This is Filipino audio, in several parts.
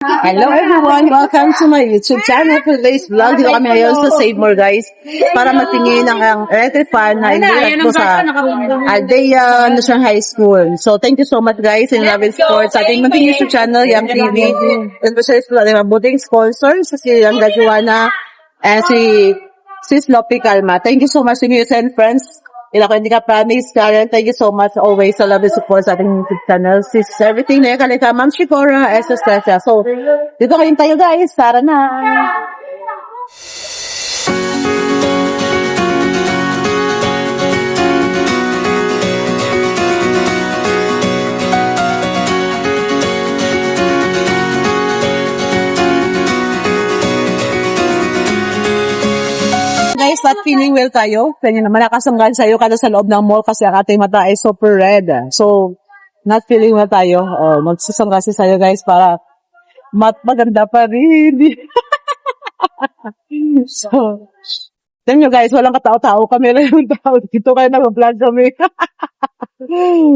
Hello everyone! Welcome to my YouTube channel. For today's vlog, dito kami ngayon sa Save More guys para magtingin ng electric fan na hindi po sa Aldea National High School. So thank you so much guys in Love and Sports sa ating maging YouTube channel, Yang TV. And po sa ating mabuting sponsors, si Yang Gajuana and si Sis Lopi Calma. Thank you so much to you and friends. Ila ko hindi ka promise, Karen. Thank you so much always sa love and support sa ating YouTube channel. Sis, everything na kalika, Ma'am Shikora, Esther. So, dito kayo tayo guys. Tara na! Guys, not feeling well tayo. Kanya naman nakasanggan sa'yo kada sa loob ng mall kasi ang ating mata ay super red. So, not feeling well tayo. Magsusang kasi sa'yo guys para maganda pa rin. So, tignan nyo guys, walang katao-tao kami lang yung tao. Dito kayo nag-vlog kami.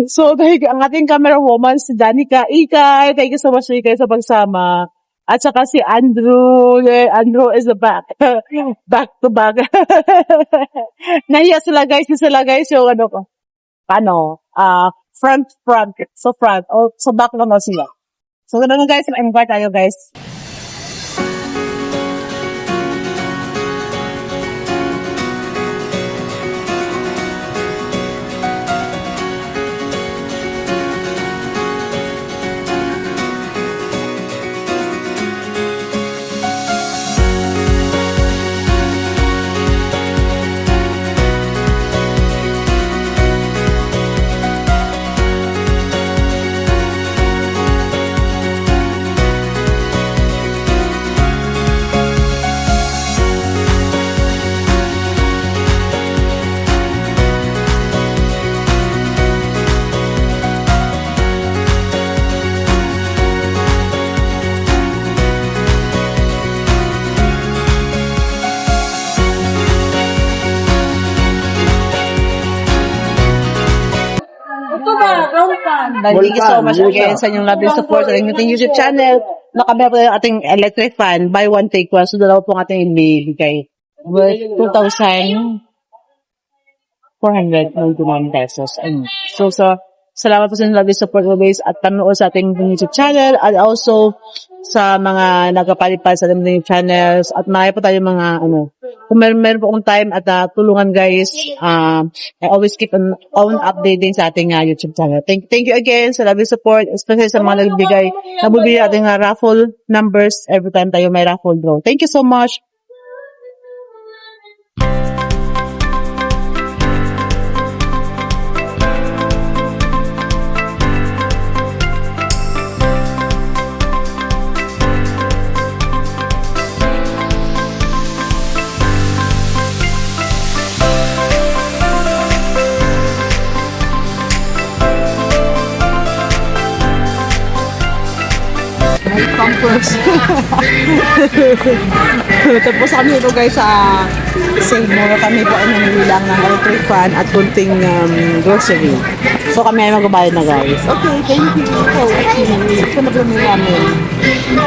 So, ang ating camera woman, si Danica Ikay. Thank you so much Ikay sa pagsama. At saka si Andrew. Andrew is the back. Back to back. Nahiya sila guys. Yung ano ko. Front. So front. So back naman sila. So ganun guys. Invite tayo guys. Thank you so much again sa inyong love and support sa ating YouTube channel. Nakamera po yung ating electric fan. Buy one, take one. So, dalawa po ang ating ibigay. Worth 2,491 pesos. So, salamat po sa inyong love and support always at panood sa ating YouTube channel at also sa mga nagkapalipad sa ating YouTube channels at marami po tayo mga kung meron po akong time at tulungan guys, I always keep on updating sa ating YouTube channel. Thank you again sa love and support, especially sa mga nagbibigay ating raffle numbers every time tayo may raffle draw. Thank you so much. Pampers. Tapos kami ito guys sa Save More. Kami po ay nangilang ng electric fan at kunting grocery. So kami ay magbabayad na guys. Okay, thank you for watching. Ito na po namin.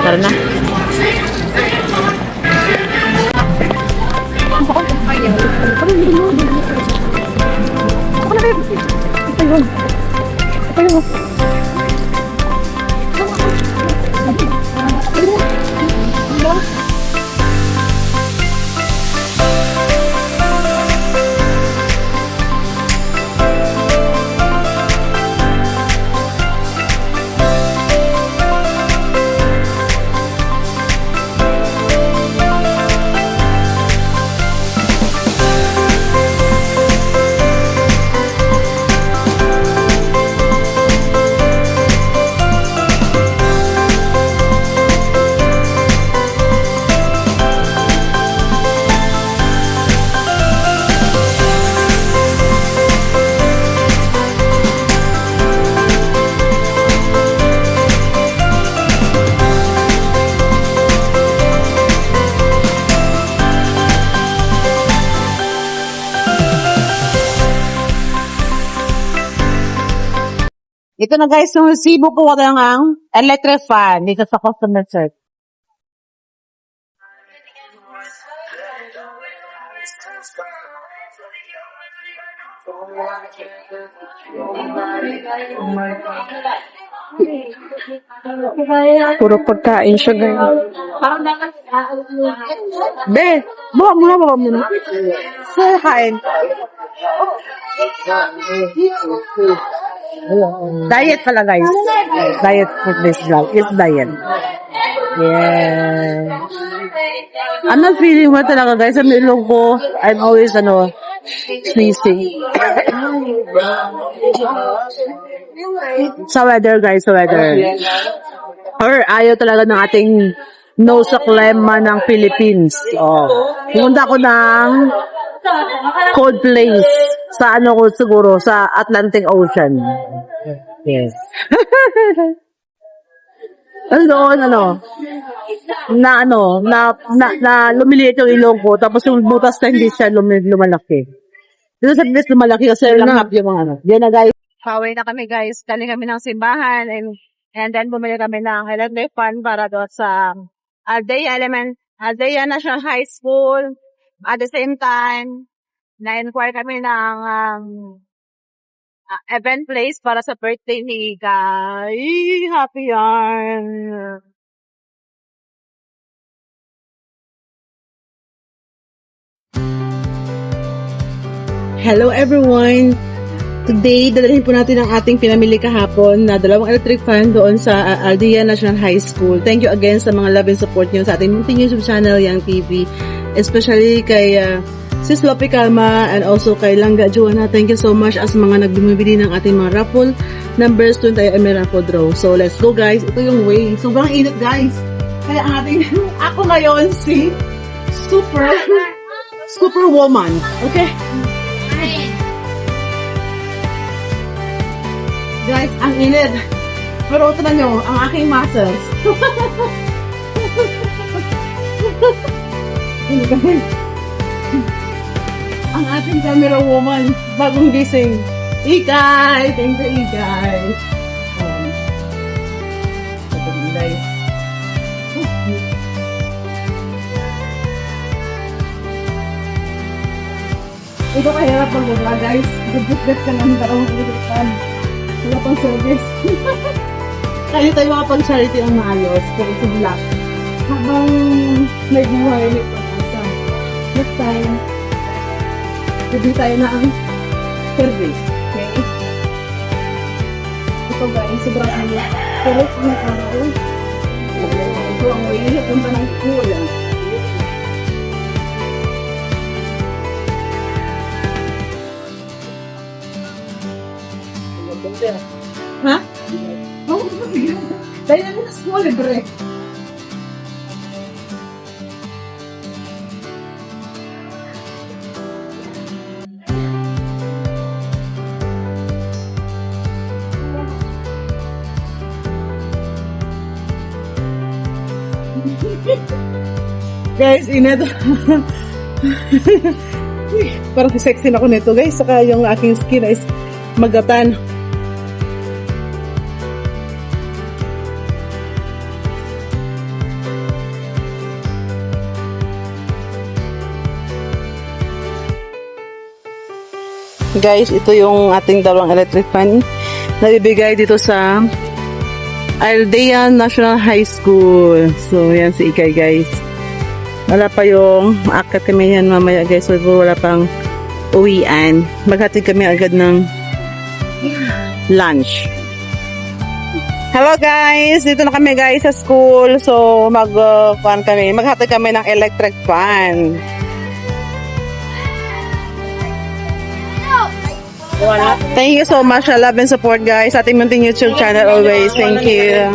Tara na. Ayun. Ito na guys, yung resibo ko lang ang electric fan dito sa customer service. Puro pagkain siya, guys. Be, bawa mo na. Sir, kain. Diet pala guys. Diet for this vlog. It's diet. Yeah. I'm not feeling well talaga guys. Ang ilong ko, I'm always sneezing. Sa weather guys, sa weather. Or ayaw talaga ng ating no sa klema ng Philippines. Oh. Pumunta ko ng cold place. Sa ko siguro, sa Atlantic Ocean. Yes. Doon, na lumiliit yung ilong ko, tapos yung butas na hindi siya lumalaki. Dito sa Pinas lumalaki kasi langhap yung mga Yan na guys. Pauwi na kami guys. Galing kami ng simbahan and then bumili kami ng electric fan para doon sa Aldea National High School. At the same time, na-inquire kami ng event place para sa birthday ni Guy. Happy yarn! Hello everyone! Today, dadalhin po natin ang ating pinamili kahapon na 2 electric fan doon sa Aldea National High School. Thank you again sa mga love and support nyo sa ating munting YouTube channel, Yang TV. Especially kay Sis Lopi Calma and also kay Langga Joanna. Thank you so much as mga nagbumibili ng ating mga raffle numbers tuwing tayo ay may raffle draw. So, let's go guys. Ito yung way. Sobrang init guys. Kaya ang ating, ako ngayon si super woman. Okay? Guys, ang init. Pero ito na nyo, ang aking muscles. Ang ating camera woman, bagong gising. Ikay! Thank you, Ikay. Ito nilay. Ito kahirap mag-vlog, guys. Gubot-gat ka ng dalawang ulitan. Wala pang service. Kaya tayo makapag-charity ang maayos. Kaya ito vlog. Habang may buhay, may pag-asa. Next time, bibili tayo na ang service. Okay? Ito guys, sobrang ano. Pero kung araw, ito ang way, punta ng kuya. Ha? Oo, dahil namin na small libre. Guys, init. Parang sexy na ako nito guys. Saka yung aking skin is magatan. Guys, ito yung ating 2 electric fan na bibigay dito sa Aldea National High School. So, yan si Ikay, guys. Wala pa yung akit kami yan mamaya, guys. So, wala pang uwian. Maghatid kami agad ng lunch. Hello, guys! Dito na kami, guys, sa school. So, maghatid kami ng electric fan. Thank you so much. I love and support guys. Sa ating munting YouTube channel always. Thank you.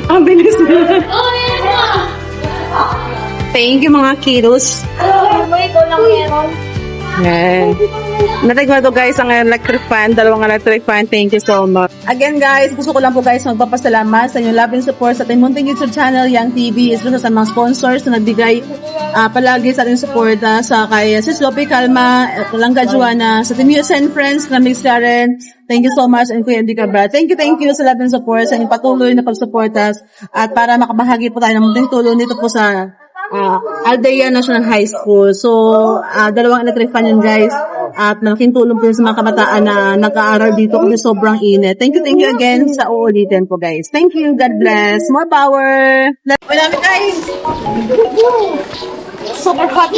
Ang bilis na. Thank you mga kiddos. Yan. Natigman to guys ang electric fan, dalawang electric fan. Thank you so much. Again guys, gusto ko lang po guys magpapasalamat sa inyong love and support sa ating munting YouTube channel, Yang TV. Isa sa mga sponsors na nagbigay palagi sa ating support sa kay Sis Lopi Calma, Langga Joanna, sa Team Yus and Friends na Miss Karen. Thank you so much and Kuya Andy Cabral. Thank you sa love and support sa inyong patuloy na pag-support us at para makabahagi po tayo ng munting tulong dito po sa Aldea National High School. So, dalawang electric fan yun guys. At malaking tulong po yun sa mga kabataan na nag-aaral dito kasi sobrang init. Thank you again sa uulitin po guys. Thank you. God bless. More power. Wala na guys. Super hot.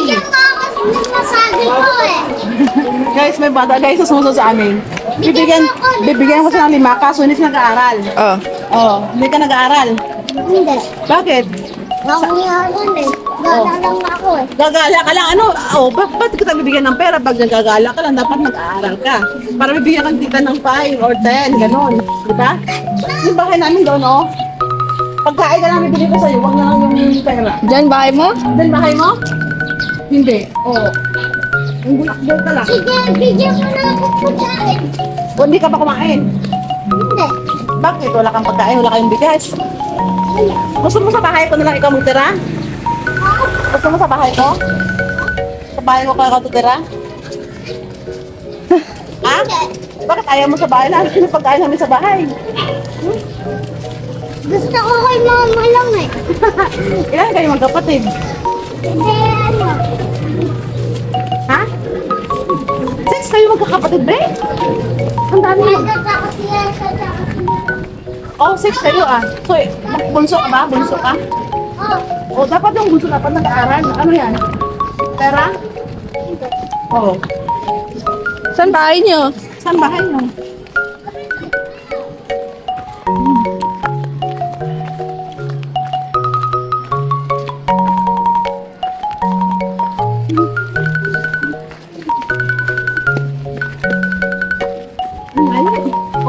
Guys, may bata guys sa susunod sa amin. Bibigyan ko siya ng 5 kaso hindi siya nag-aaral. Hindi ka nag-aaral. Hindi. Bakit? Nangungihalan eh. Gala lang ako eh. Gagala ka lang. Ba't kita bibigyan ng pera? Pag nagagala ka lang, dapat mag-aaral ka. Para bibigyan kang tita ng 5 or 10, gano'n. Diba? Yung bahay namin doon, pagkain ka lang bibigyan ko sa'yo, huwag na lang yung pera. Diyan bahay mo? Diyan bahay mo? Hindi. Yung bulak-bulak ka lang. Sige, bigyan mo na ako pagkain. O, hindi ka pa kumain. Hindi. Bakit? Wala kang pagkain, wala kayong bigas. Gusto mo sa bahay ko na lang ikaw magtira? Gusto mo sa bahay ko? Sa bahay ko ka tutira? Ha? Bakit ayaw mo sa bahay lang? Sino pagkain namin sa bahay? Gusto ko kay mama lang eh. Ilan kayo magkapatid? Hindi, ano. Ha? 6 kayo magkakapatid, be? Ang dami mo. Nagkaka siya, nagkaka siya. 6 kayo So, bunso ka ba? Bunso ka? Dapat yung bunso dapat nag-aaral. Ano yan? Pera? Saan bahay niyo? Saan bahay nyo?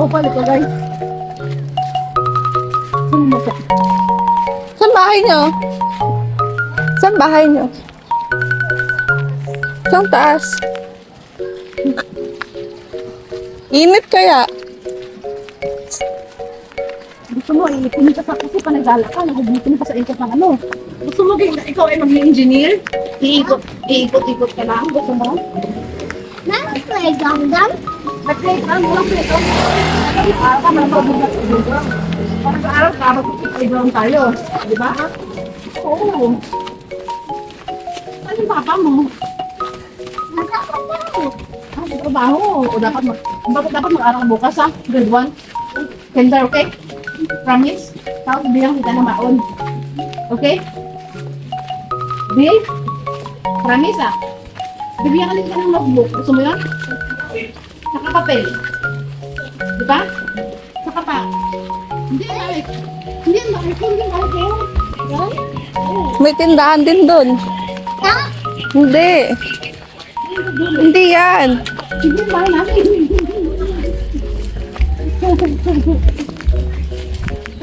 Balik ko guys. Saan bahay niyo? Saan bahay niyo? Saan taas? Init kaya? Gusto mo, iipin ka sa kasi panagala ka, nagubutin ka sa ikot ng ano. Gusto mo, ikaw ay maging engineer? Iikot-ikot ka lang, gusto mo? Nag-play gam-gam? Nag-playground mo lang ito. Nag-aaral ka, malapag-bukas sa playground. Pag nag-aaral ka, mag-playground tayo. Di ba? Oo. Saan yung papa mo? Nasa ako. Sa trabaho. O dapat mag-aaral ka bukas Grade 1. Kinder, okay? Promise? Tapos bigyan kita ng maon. Okay? Deal? Promise bibigyan ka kita ng notebook. Gusto mo yun? Saka papel. Diba? Saka pa. Hindi, Mike. Hindi, Mike. Hindi, Mike. Yan? May tindahan din doon. Ha? Hindi. Hindi yan. Hindi, bahay namin.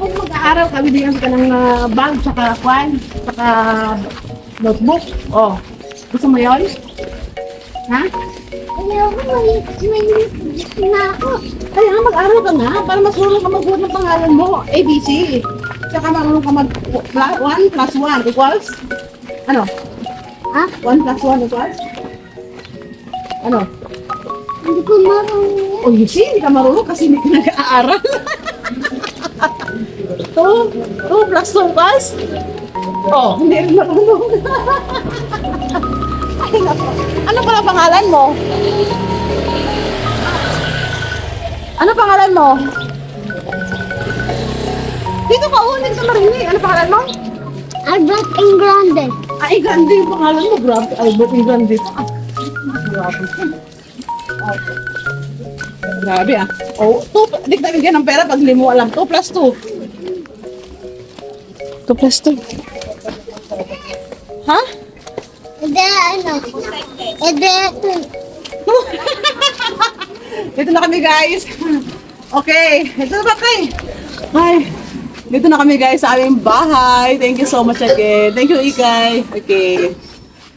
Kung mag-aaral ka, bibigyan ka ng bag, saka kwan, saka notebook. Gusto mo yun? Ha? Ayoko, may na ako. Kaya nga mag-aral ka nga para masulong ka magbuhat ng pangalan mo. ABC. Tsaka marunong ka 1 plus 1 equals? Ano? Ha? 1 plus 1 equals? Ano? Hindi ko marunong. You see, hindi ka marunong kasi hindi ka nag-aaral. 2 plus 2 equals? Hindi rin marunong. Ay, naku. Ano pala pangalan mo? Ano pangalan mo? Dito ka ulit sa marinig. Ano pangalan mo? Albert Ingrande. Ingrande yung pangalan mo. Grabe, Albert Ingrande. Grabe. Grabe Diktamin ka ng pera pag hindi mo alam. 2 plus 2. 2 plus 2. Ha? Hindi, ano? Hindi, Dito na kami guys. Okay. Ito na ba tayo? Ay. Dito na kami guys sa aming bahay. Thank you so much again. Thank you, Ikay. Okay.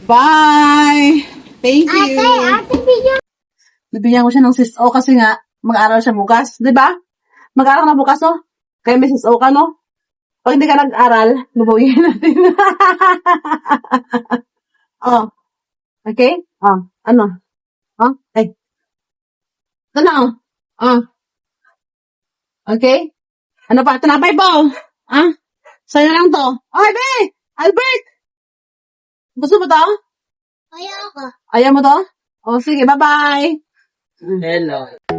Bye. Thank you. Ate, bigyan. Bibigyan ko siya ng sis O kasi nga, mag-aaral siya bukas. Di ba? Mag-aaral ka na bukas, no? Kaya may sis O ka, no? Pag hindi ka nag-aral, bubuyin natin. Oh. Okay? Oh. Ano? Oh? Ay. Ito na, oh. Oh. Okay? Ano pa? Tinapay po. Ah? Sa'yo lang to. Oh, be! Albert! Gusto mo to? Ayaw ko. Ayaw mo to? Oh, sige, bye-bye. Hello.